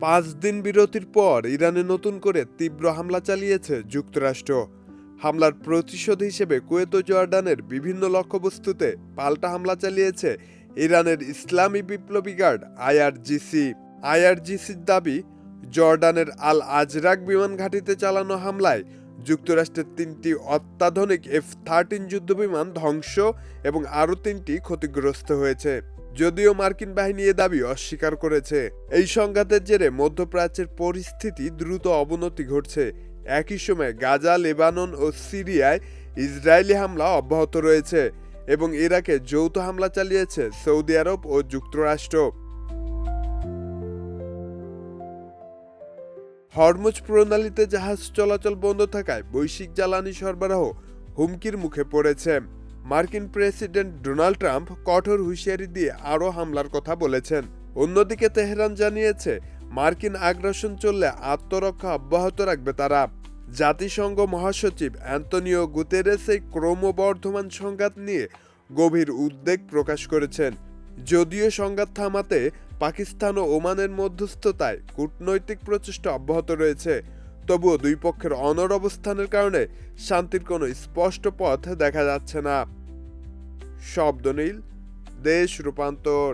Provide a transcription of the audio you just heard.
5 দিন বিরতির পর ইরানে নতুন করে তীব্র হামলা চালিয়েছে যুক্তরাষ্ট্র। হামলার প্রতিশোধ হিসেবে কুয়েত ও জর্ডানের বিভিন্ন লক্ষ্যবস্তুতে পাল্টা হামলা চালিয়েছে ইরানের ইসলামী বিপ্লবী গার্ড আইআরজিসি। আইআরজিসির দাবি, জর্ডানের আল আজরাক বিমান ঘাঁটিতে চালানো হামলায় যুক্তরাষ্ট্রের 3টি অত্যাধুনিক F-13 যুদ্ধবিমান ধ্বংস এবং আরও 3টি ক্ষতিগ্রস্ত হয়েছে। যদিও মার্কিন বাহিনী এ দাবি অস্বীকার করেছে। এই সংঘাতের জেরে মধ্যপ্রাচ্যের পরিস্থিতি দ্রুত অবনতি ঘটছে। একই সময় গাজা, লেবানন ও সিরিয়ায় ইসরায়েলি হামলা অব্যাহত রয়েছে এবং ইরাকে যৌথ হামলা চালিয়েছে সৌদি আরব ও যুক্তরাষ্ট্র। হরমুজ প্রণালীতে জাহাজ চলাচল বন্ধ থাকায় বৈশ্বিক জ্বালানি সরবরাহ হুমকির মুখে পড়েছে। মার্কিন প্রেসিডেন্ট ডোনাল্ড ট্রাম্প কঠোর হুঁশিয়ারি দিয়ে আরও হামলার কথা বলেছেন। অন্যদিকে তেহরান জানিয়েছে, মার্কিন আগ্রাসন চললে আত্মরক্ষা অব্যাহত রাখবে তারা। জাতিসংঘ মহাসচিব অ্যান্তনিও গুতেরেস এই ক্রমবর্ধমান সংঘাত নিয়ে গভীর উদ্বেগ প্রকাশ করেছেন। যদিও সংঘাত থামাতে পাকিস্তান ও ওমানের মধ্যস্থতায় কূটনৈতিক প্রচেষ্টা অব্যাহত রয়েছে, তবুও দুই পক্ষের অনড় অবস্থানের কারণে শান্তির কোনো স্পষ্ট পথ দেখা যাচ্ছে না। শব্দ নীল, দেশ রূপান্তর।